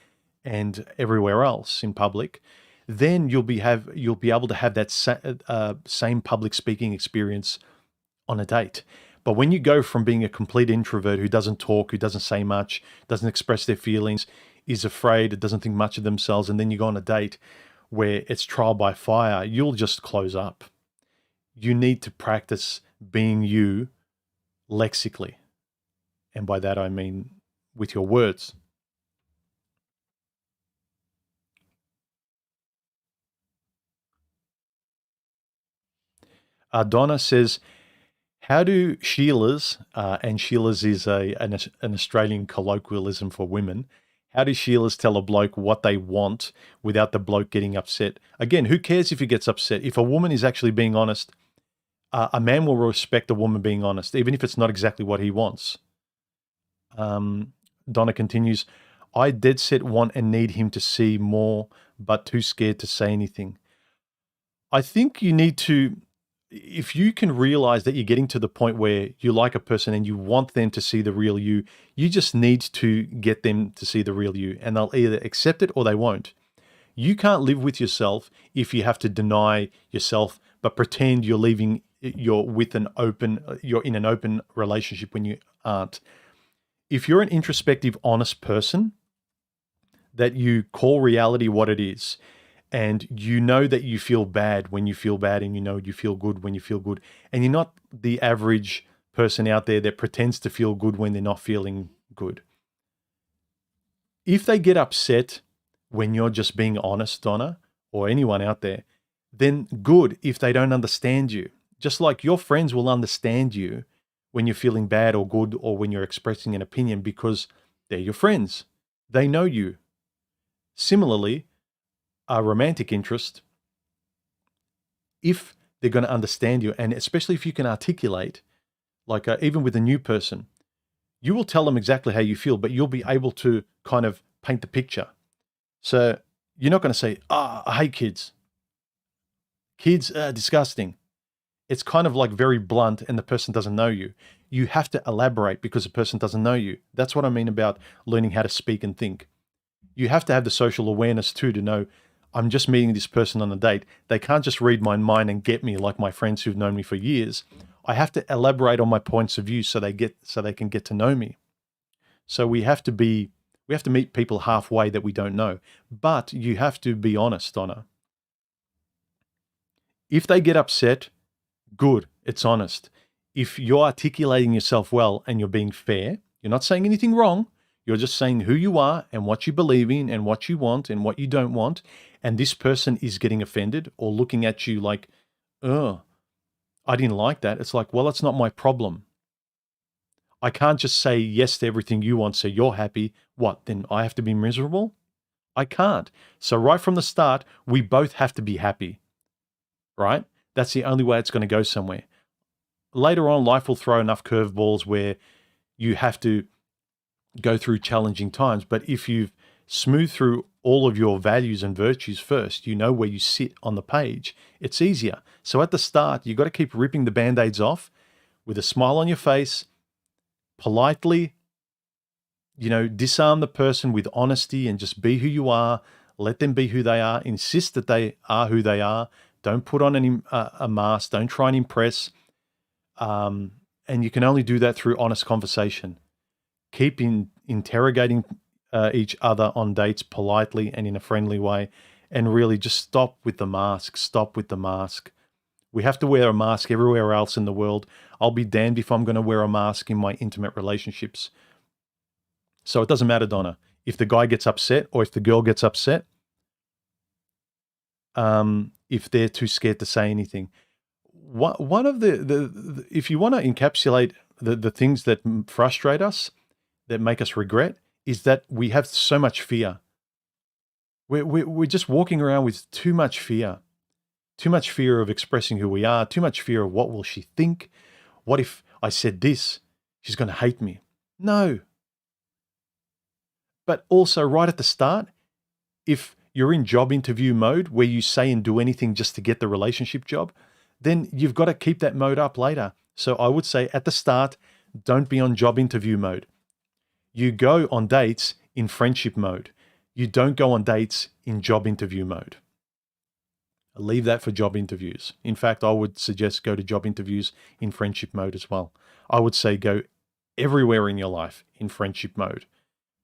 and everywhere else in public. Then you'll be able to have that same public speaking experience on a date. But when you go from being a complete introvert who doesn't talk, who doesn't say much, doesn't express their feelings, is afraid, doesn't think much of themselves, and then you go on a date where it's trial by fire, you'll just close up. You need to practice being you lexically. And by that I mean with your words. Donna says, how do Sheilas, and Sheilas is an Australian colloquialism for women, how do Sheilas tell a bloke what they want without the bloke getting upset? Again, who cares if he gets upset? If a woman is actually being honest, a man will respect a woman being honest, even if it's not exactly what he wants. Donna continues, I dead set want and need him to see more, but too scared to say anything. I think you need to, if you can realize that you're getting to the point where you like a person and you want them to see the real you, you just need to get them to see the real you, and they'll either accept it or they won't. You can't live with yourself if you have to deny yourself, but pretend you're in an open relationship when you aren't. If you're an introspective, honest person, that you call reality what it is, and you know that you feel bad when you feel bad, and you know you feel good when you feel good, and you're not the average person out there that pretends to feel good when they're not feeling good. If they get upset when you're just being honest, Donna, or anyone out there, then good if they don't understand you. Just like your friends will understand you when you're feeling bad or good, or when you're expressing an opinion, because they're your friends. They know you. Similarly, a romantic interest, if they're going to understand you, and especially if you can articulate, even with a new person, you will tell them exactly how you feel, but you'll be able to kind of paint the picture. So you're not going to say, I hate kids. Kids are disgusting. It's kind of like very blunt, and the person doesn't know you. You have to elaborate because the person doesn't know you. That's what I mean about learning how to speak and think. You have to have the social awareness too to know, I'm just meeting this person on a date. They can't just read my mind and get me like my friends who've known me for years. I have to elaborate on my points of view so they can get to know me. So we have to meet people halfway that we don't know. But you have to be honest, Donna. If they get upset, good, it's honest. If you're articulating yourself well and you're being fair, you're not saying anything wrong. You're just saying who you are and what you believe in and what you want and what you don't want. And this person is getting offended or looking at you like, oh, I didn't like that. It's like, well, it's not my problem. I can't just say yes to everything you want so you're happy. What, then I have to be miserable? I can't. So right from the start, we both have to be happy, right? That's the only way it's going to go somewhere. Later on, life will throw enough curveballs where you have to go through challenging times. But if you've smoothed through all of your values and virtues first, you know where you sit on the page, it's easier. So at the start, you've got to keep ripping the Band-Aids off with a smile on your face, politely, disarm the person with honesty and just be who you are. Let them be who they are. Insist that they are who they are. Don't put on a mask. Don't try and impress. And you can only do that through honest conversation. Keep interrogating each other on dates politely and in a friendly way, and really just stop with the mask. Stop with the mask. We have to wear a mask everywhere else in the world. I'll be damned if I'm going to wear a mask in my intimate relationships. So it doesn't matter, Donna, if the guy gets upset or if the girl gets upset, if they're too scared to say anything. One of the if you want to encapsulate the things that frustrate us, that make us regret, is that we have so much fear. We're just walking around with too much fear. Too much fear of expressing who we are, too much fear of what will she think. What if I said this? She's going to hate me. No. But also right at the start, if you're in job interview mode where you say and do anything just to get the relationship job, then you've got to keep that mode up later. So I would say at the start, don't be on job interview mode. You go on dates in friendship mode. You don't go on dates in job interview mode. Leave that for job interviews. In fact, I would suggest go to job interviews in friendship mode as well. I would say go everywhere in your life in friendship mode,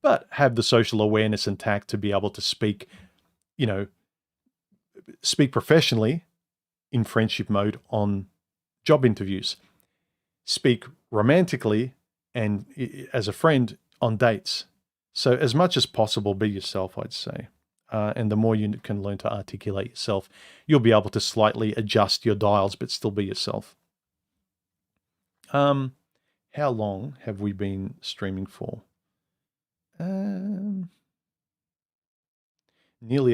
but have the social awareness and tact to be able to speak, speak professionally in friendship mode on job interviews. Speak romantically and as a friend on dates. So as much as possible, be yourself, I'd say. And the more you can learn to articulate yourself, you'll be able to slightly adjust your dials, but still be yourself. How long have we been streaming for? Nearly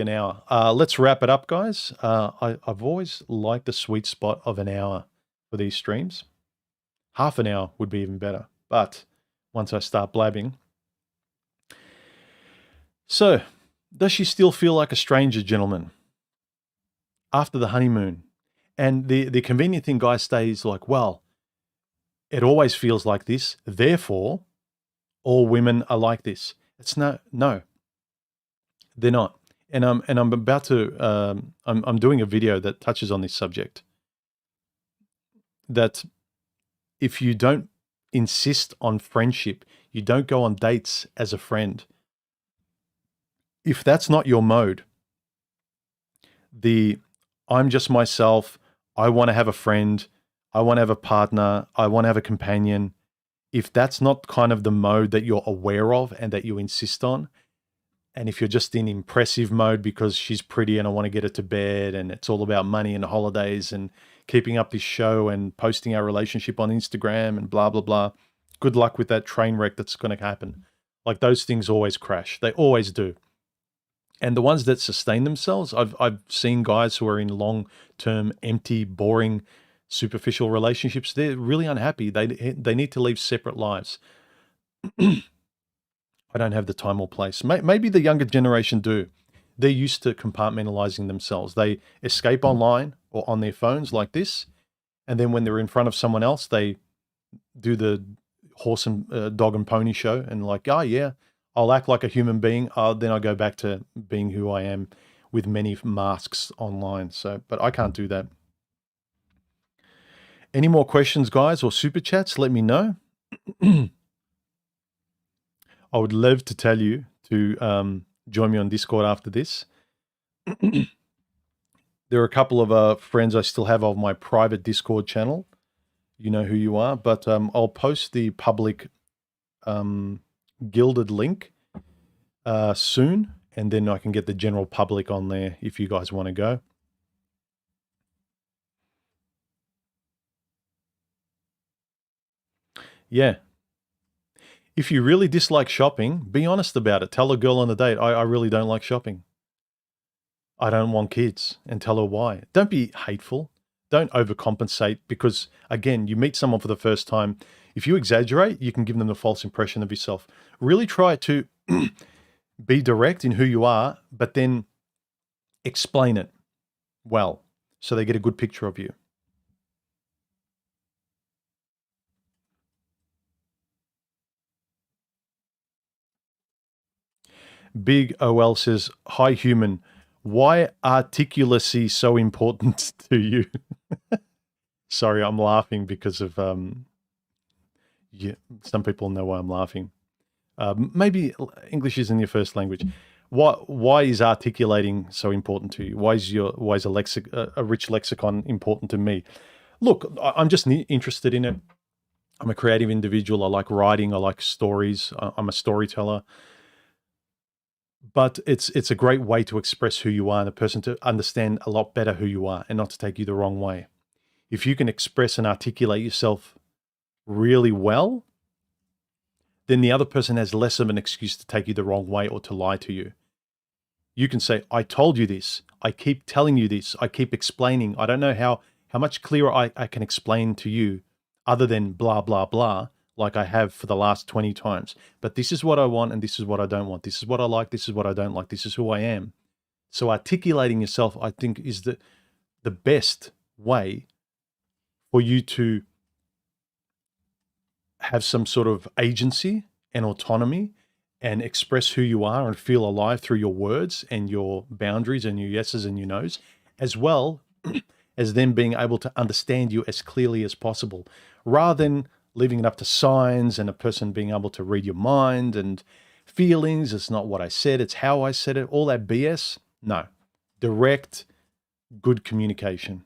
an hour. Let's wrap it up, guys. I've always liked the sweet spot of an hour for these streams. Half an hour would be even better. But once I start blabbing. So, does she still feel like a stranger, gentlemen? After the honeymoon? And the convenient thing guys say is like, well, it always feels like this, therefore, all women are like this. It's no, they're not. And I'm about to, I'm doing a video that touches on this subject. That if you don't insist on friendship, you don't go on dates as a friend. If that's not your mode, I'm just myself, I want to have a friend, I want to have a partner, I want to have a companion. If that's not kind of the mode that you're aware of and that you insist on, and if you're just in impressive mode because she's pretty and I want to get her to bed and it's all about money and holidays and keeping up this show and posting our relationship on Instagram and blah, blah, blah, good luck with that train wreck that's going to happen. Like those things always crash. They always do. And the ones that sustain themselves, I've seen guys who are in long-term, empty, boring, superficial relationships. They're really unhappy. They need to live separate lives. I don't have the time or place. Maybe the younger generation do. They're used to compartmentalizing themselves. They escape online or on their phones like this, and then when they're in front of someone else, they do the horse and dog and pony show and like, oh yeah, I'll act like a human being. Then I go back to being who I am with many masks online. So, but I can't do that. Any more questions, guys, or super chats? Let me know. I would love to tell you to join me on Discord after this. There are a couple of friends I still have of my private Discord channel. You know who you are, but I'll post the public gilded link soon, and then I can get the general public on there if you guys want to go. Yeah. If you really dislike shopping, be honest about it. Tell a girl on a date, I really don't like shopping. I don't want kids, and tell her why. Don't be hateful. Don't overcompensate because, again, you meet someone for the first time. If you exaggerate, you can give them the false impression of yourself. Really try to be direct in who you are, but then explain it well so they get a good picture of you. Big OL says, hi human, why articulacy so important to you? Sorry, I'm laughing because of, yeah, some people know why I'm laughing. Maybe English isn't your first language. Why is articulating so important to you? Why is a rich lexicon important to me? Look, I'm just interested in it. I'm a creative individual. I like writing. I like stories. I'm a storyteller. But it's a great way to express who you are and a person to understand a lot better who you are and not to take you the wrong way. If you can express and articulate yourself really well, then the other person has less of an excuse to take you the wrong way or to lie to you. You can say, I told you this. I keep telling you this. I keep explaining. I don't know how much clearer I can explain to you other than blah, blah, blah, like I have for the last 20 times. But this is what I want and this is what I don't want. This is what I like. This is what I don't like. This is who I am. So articulating yourself, I think, is the best way for you to have some sort of agency and autonomy and express who you are and feel alive through your words and your boundaries and your yeses and your nos, as well as them being able to understand you as clearly as possible, rather than leaving it up to signs and a person being able to read your mind and feelings. It's not what I said, it's how I said it, all that BS. No, direct, good communication.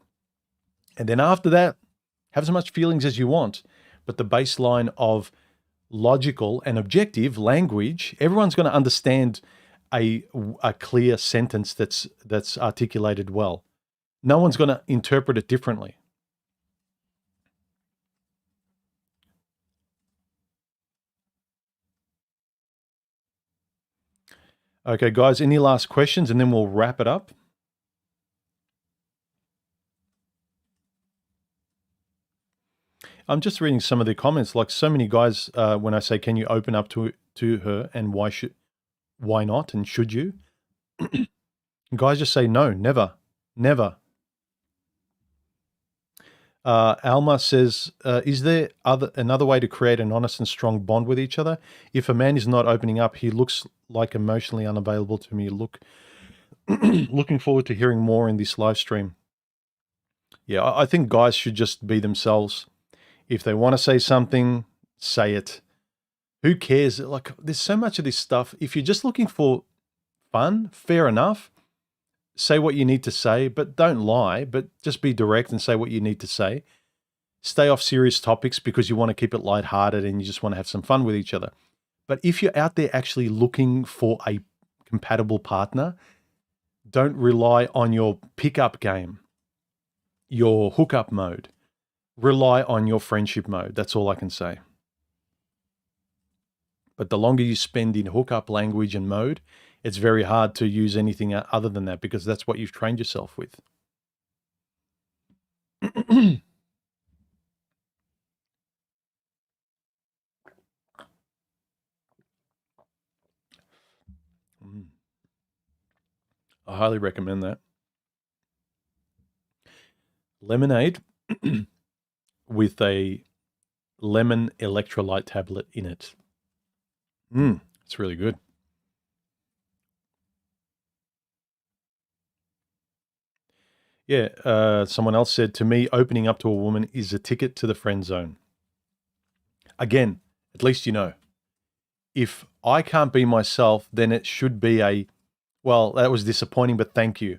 And then after that, have as much feelings as you want, but the baseline of logical and objective language, everyone's going to understand a clear sentence that's articulated well. No one's going to interpret it differently. Okay, guys, any last questions? And then we'll wrap it up. I'm just reading some of the comments. Like so many guys, when I say, "Can you open up to her?" and why not, and should you? Guys just say no, never, never. Alma says, "Is there another way to create an honest and strong bond with each other? If a man is not opening up, he looks like emotionally unavailable to me. Looking forward to hearing more in this live stream." Yeah, I think guys should just be themselves. If they want to say something, say it. Who cares? Like, there's so much of this stuff. If you're just looking for fun, fair enough. Say what you need to say, but don't lie, but just be direct and say what you need to say. Stay off serious topics because you want to keep it lighthearted and you just want to have some fun with each other. But if you're out there actually looking for a compatible partner, don't rely on your pickup game, your hookup mode. Rely on your friendship mode. That's all I can say. But the longer you spend in hookup language and mode, it's very hard to use anything other than that because that's what you've trained yourself with. I highly recommend that. Lemonade with a lemon electrolyte tablet in it. It's really good. Yeah, someone else said to me, opening up to a woman is a ticket to the friend zone. Again, at least you know. If I can't be myself, then it should be well, that was disappointing, but thank you.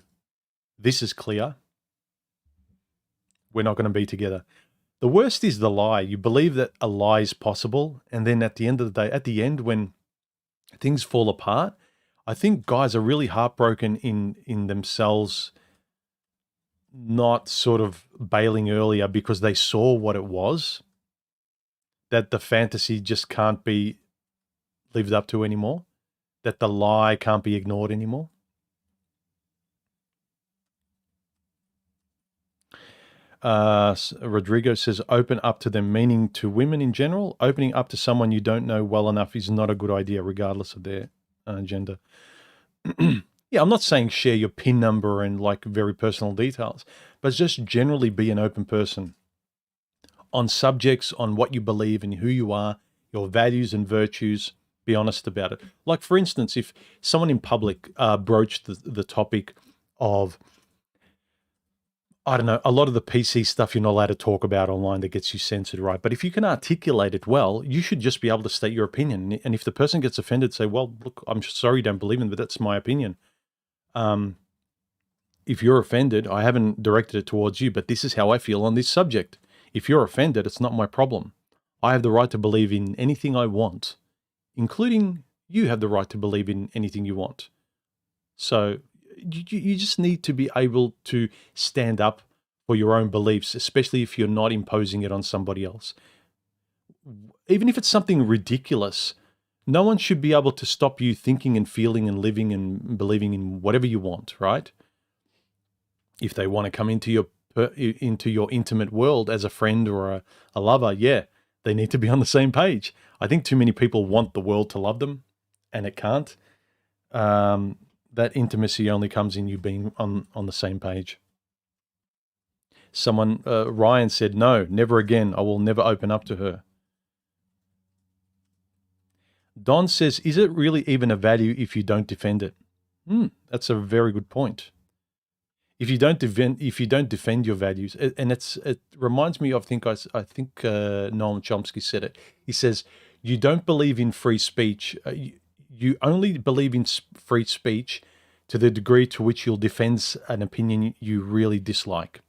This is clear. We're not going to be together. The worst is the lie. You believe that a lie is possible, and then at the end of the day, when things fall apart, I think guys are really heartbroken in themselves, not sort of bailing earlier because they saw what it was, that the fantasy just can't be lived up to anymore, that the lie can't be ignored anymore. Rodrigo says, open up to them, meaning to women in general. Opening up to someone you don't know well enough is not a good idea, regardless of their gender. Yeah, I'm not saying share your PIN number and like very personal details, but just generally be an open person on subjects, on what you believe and who you are, your values and virtues. Be honest about it. Like, for instance, if someone in public broached the topic of I don't know, a lot of the PC stuff you're not allowed to talk about online that gets you censored, right? But if you can articulate it well, you should just be able to state your opinion. And if the person gets offended, say, well, look, I'm sorry you don't believe in it, but that's my opinion. If you're offended, I haven't directed it towards you, but this is how I feel on this subject. If you're offended, it's not my problem. I have the right to believe in anything I want, including you have the right to believe in anything you want. So you just need to be able to stand up for your own beliefs, especially if you're not imposing it on somebody else. Even if it's something ridiculous, no one should be able to stop you thinking and feeling and living and believing in whatever you want, right? If they want to come into your intimate world as a friend or a lover, yeah, they need to be on the same page. I think too many people want the world to love them, and it can't. That intimacy only comes in you being on the same page. Someone, Ryan said, no, never again. I will never open up to her. Don says, is it really even a value if you don't defend it? That's a very good point. If you don't defend your values, and it reminds me of, I think Noam Chomsky said it. He says, you don't believe in free speech. You only believe in free speech to the degree to which you'll defend an opinion you really dislike.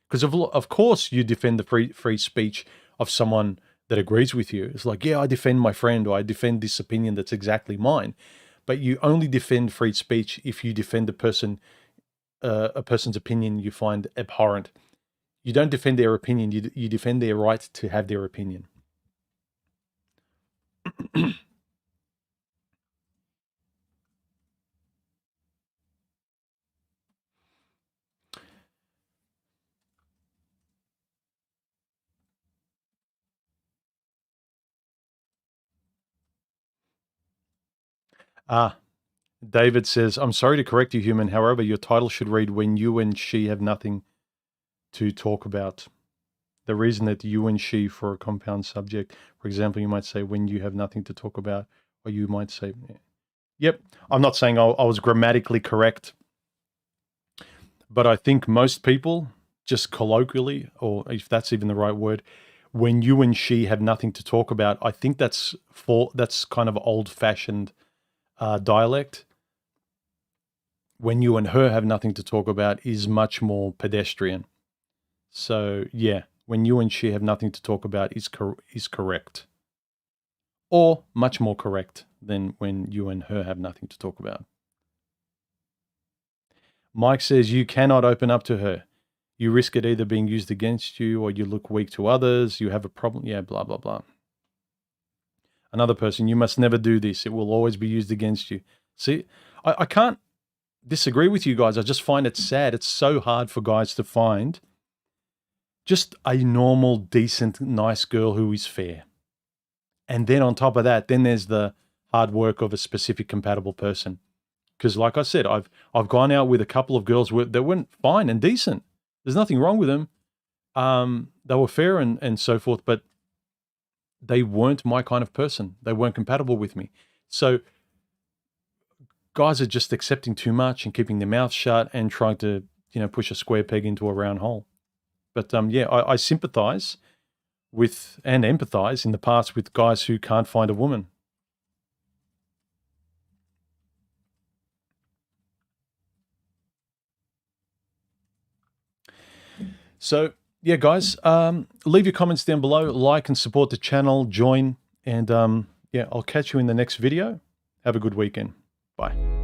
Because of course you defend the free speech of someone that agrees with you. It's like, yeah, I defend my friend, or I defend this opinion that's exactly mine. But you only defend free speech if you defend a person's opinion you find abhorrent. You don't defend their opinion, you defend their right to have their opinion. David says, I'm sorry to correct you, human. However, your title should read, when you and she have nothing to talk about. The reason that you and she for a compound subject, for example, you might say, when you have nothing to talk about, or you might say, yep. I'm not saying I was grammatically correct, but I think most people just colloquially, or if that's even the right word, when you and she have nothing to talk about, I think that's kind of old-fashioned dialect. When you and her have nothing to talk about is much more pedestrian. So yeah, when you and she have nothing to talk about is correct, or much more correct than when you and her have nothing to talk about. Mike says, you cannot open up to her. You risk it either being used against you, or you look weak to others. You have a problem. Yeah, blah, blah, blah. Another person, you must never do this. It will always be used against you. See, I can't disagree with you guys. I just find it sad. It's so hard for guys to find just a normal, decent, nice girl who is fair. And then on top of that, then there's the hard work of a specific compatible person. Because like I said, I've gone out with a couple of girls that went fine and decent. There's nothing wrong with them. They were fair and so forth, but they weren't my kind of person. They weren't compatible with me. So guys are just accepting too much and keeping their mouth shut and trying to, push a square peg into a round hole. But yeah, I sympathize with and empathize in the past with guys who can't find a woman. So yeah, guys, leave your comments down below, like and support the channel, join, and yeah, I'll catch you in the next video. Have a good weekend. Bye.